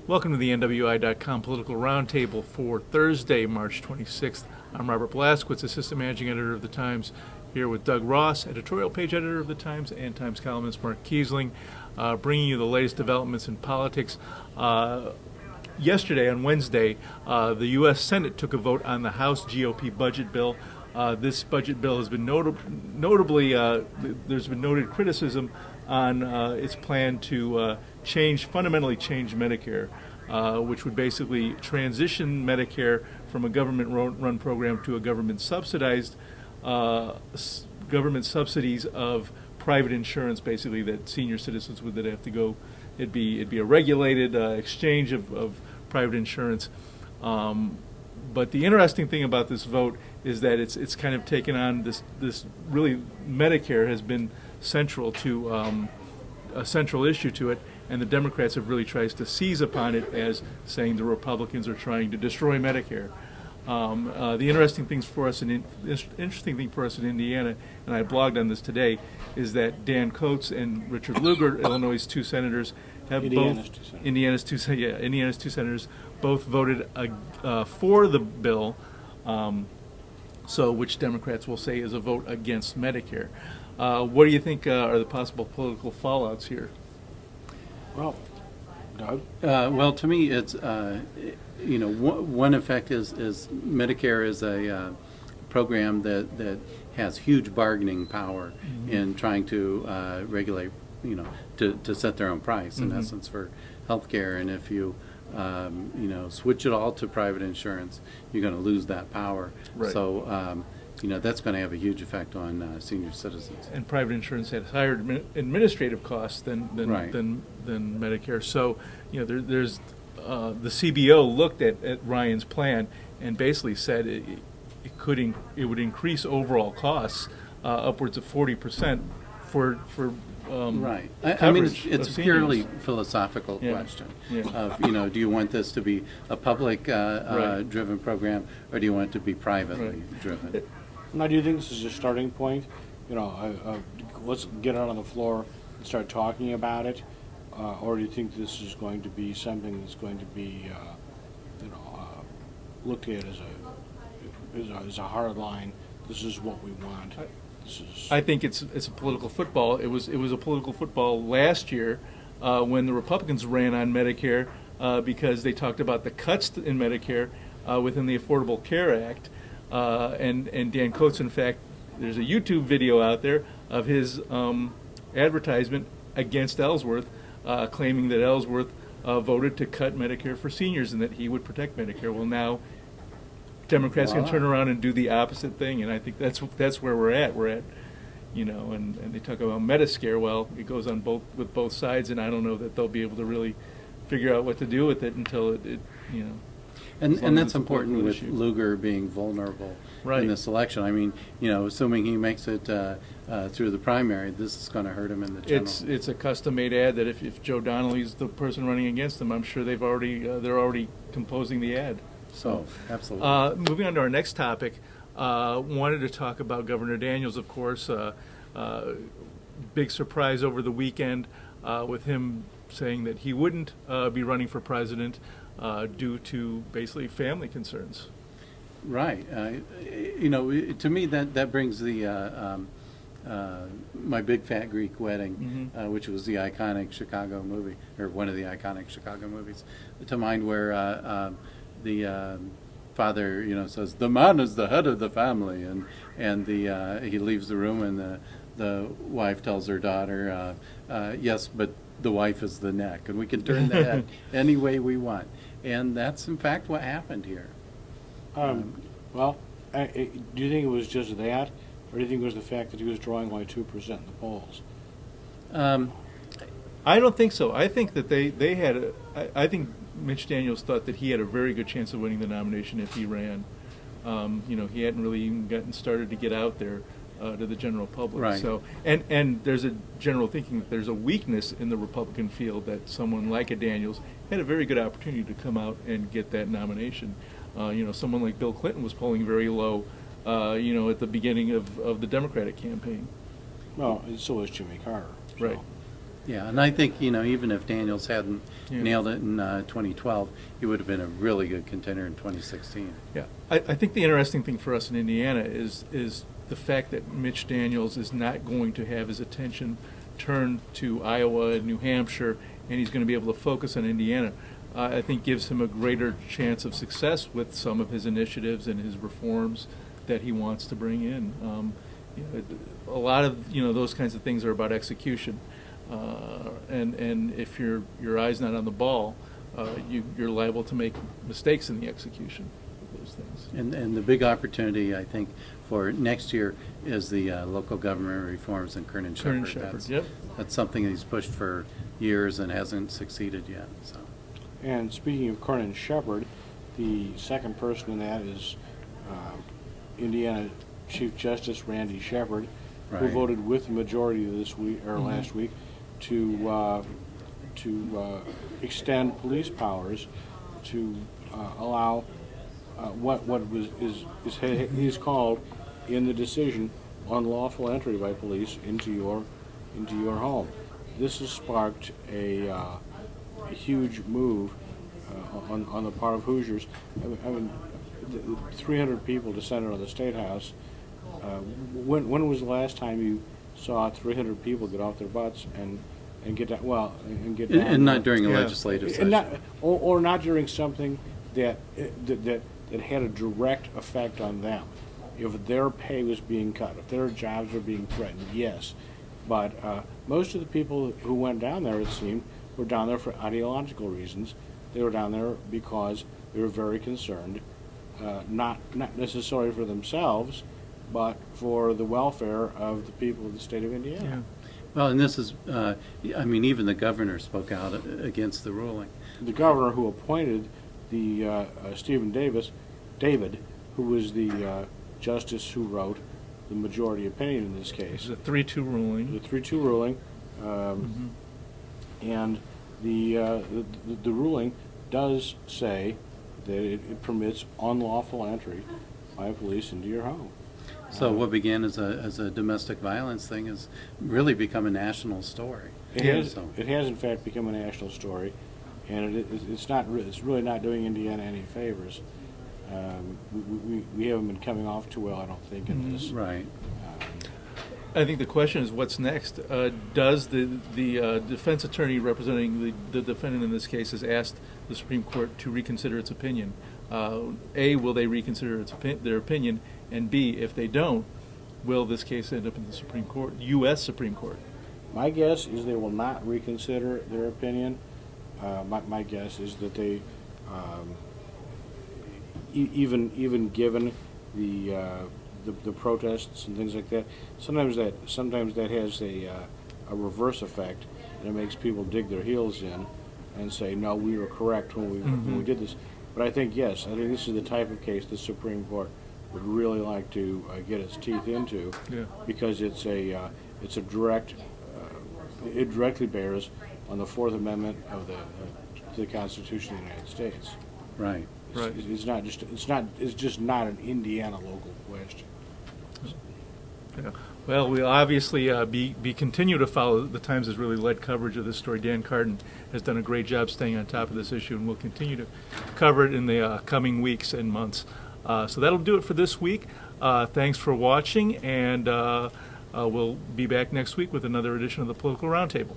Welcome to the NWI.com Political Roundtable for Thursday, March 26th. I'm Robert Blaszkiewicz, Assistant Managing Editor of The Times, here with Doug Ross, Editorial Page Editor of The Times, and Times columnist Mark Kiesling, bringing you the latest developments in politics. Yesterday, on Wednesday, the U.S. Senate took a vote on the House GOP budget bill. This budget bill has been notably, there's been noted criticism on its plan to fundamentally change Medicare, which would basically transition Medicare from a government-run program to a government-subsidized, government subsidies of private insurance, basically, that senior citizens would then have to go. It'd be a regulated exchange of private insurance. But the interesting thing about this vote is that it's kind of taken on this really, Medicare has been central to a central issue to it, and the Democrats have really tried to seize upon it as saying the Republicans are trying to destroy Medicare. The interesting thing for us in Indiana, and I blogged on this today, is that Dan Coates and Richard Lugar, Illinois' two senators, Indiana's two senators, both voted for the bill. So, which Democrats will say is a vote against Medicare. What do you think are the possible political fallouts here? Well, Doug? Well, to me, it's one effect is Medicare is a program that has huge bargaining power in trying to regulate, to set their own price in essence for health care, and if you switch it all to private insurance, you're going to lose that power. Right. So, that's going to have a huge effect on senior citizens. And private insurance has higher administrative costs than Medicare. So, there's the CBO looked at Ryan's plan and basically said it would increase overall costs upwards of 40% for right. I mean, it's a purely philosophical question of, do you want this to be a public driven program, or do you want it to be privately driven? Now, do you think this is a starting point? Let's get out on the floor and start talking about it, or do you think this is going to be something that's going to be, looked at as a hard line? This is what we want. I think it's a political football. It was a political football last year when the Republicans ran on Medicare because they talked about the cuts in Medicare within the Affordable Care Act. And Dan Coates, in fact, there's a YouTube video out there of his advertisement against Ellsworth, claiming that Ellsworth voted to cut Medicare for seniors and that he would protect Medicare. Well, now Democrats can turn around and do the opposite thing, and I think that's where we're at. We're at, and they talk about Medicare. Well, it goes on with both sides, and I don't know that they'll be able to really figure out what to do with it until it. And that's important with Lugar being vulnerable in this election. I mean, assuming he makes it through the primary, this is going to hurt him in the general. It's a custom-made ad that if Joe Donnelly's the person running against him, I'm sure they're already composing the ad. So, absolutely. Moving on to our next topic, wanted to talk about Governor Daniels, of course. Big surprise over the weekend with him saying that he wouldn't be running for president due to basically family concerns. Right. To me that brings the My Big Fat Greek Wedding, which was the iconic Chicago movie, or one of the iconic Chicago movies, to mind, where the father, says the man is the head of the family, and he leaves the room, and the wife tells her daughter, yes, but the wife is the neck, and we can turn the head any way we want, and that's in fact what happened here. Do you think it was just that, or do you think it was the fact that he was drawing like 2% in the polls? I don't think so. I think that they had. I think Mitch Daniels thought that he had a very good chance of winning the nomination if he ran. He hadn't really even gotten started to get out there to the general public. Right. So, and there's a general thinking that there's a weakness in the Republican field that someone like a Daniels had a very good opportunity to come out and get that nomination. Someone like Bill Clinton was polling very low, at the beginning of the Democratic campaign. Well, so was Jimmy Carter. So. Right. Yeah, and I think, even if Daniels hadn't nailed it in 2012, he would have been a really good contender in 2016. Yeah, I think the interesting thing for us in Indiana is the fact that Mitch Daniels is not going to have his attention turned to Iowa and New Hampshire, and he's going to be able to focus on Indiana. I think gives him a greater chance of success with some of his initiatives and his reforms that he wants to bring in. A lot of those kinds of things are about execution. And if your eye's not on the ball, you're liable to make mistakes in the execution of those things. And the big opportunity, I think, for next year is the local government reforms in Kern and Shepherd. That's something he's pushed for years and hasn't succeeded yet. So. And speaking of Kern and Shepherd, the second person in that is Indiana Chief Justice Randy Shepherd, who voted with the majority this week or last week to extend police powers to allow what is called in the decision unlawful entry by police into your home. This has sparked a huge move on the part of Hoosiers. I mean, 300 people descended on the State House. When was the last time you saw 300 people get off their butts and get down? Well, and get down. And not during a legislative session, or not during something that had a direct effect on them. If their pay was being cut, if their jobs were being threatened, yes. But most of the people who went down there, it seemed, were down there for ideological reasons. They were down there because they were very concerned, not necessarily for themselves, but for the welfare of the people of the state of Indiana. Yeah. Well, and this is, even the governor spoke out against the ruling. The governor who appointed the Stephen David, who was the justice who wrote the majority opinion in this case. It's a 3-2 ruling. The 3-2 ruling, and the ruling does say that it permits unlawful entry by police into your home. So what began as a domestic violence thing has really become a national story. It has in fact become a national story, and it's really not doing Indiana any favors. We haven't been coming off too well, I don't think, in this. Right. I think the question is, what's next? Does the defense attorney representing the defendant in this case has asked the Supreme Court to reconsider its opinion? A, will they reconsider their opinion? And B, if they don't, will this case end up in the Supreme Court, U.S. Supreme Court? My guess is they will not reconsider their opinion. My guess is that they, even given the protests and things like that, sometimes that has a reverse effect, and it makes people dig their heels in and say, no, we were correct when we did this. But I think this is the type of case the Supreme Court would really like to get its teeth into, because it's a direct, it directly bears on the Fourth Amendment of the Constitution of the United States. Right. It's just not an Indiana local question. Yeah. Well, we'll obviously be continue to follow. The Times has really led coverage of this story. Dan Carden has done a great job staying on top of this issue, and we'll continue to cover it in the coming weeks and months. So that'll do it for this week. Thanks for watching, and we'll be back next week with another edition of the Political Roundtable.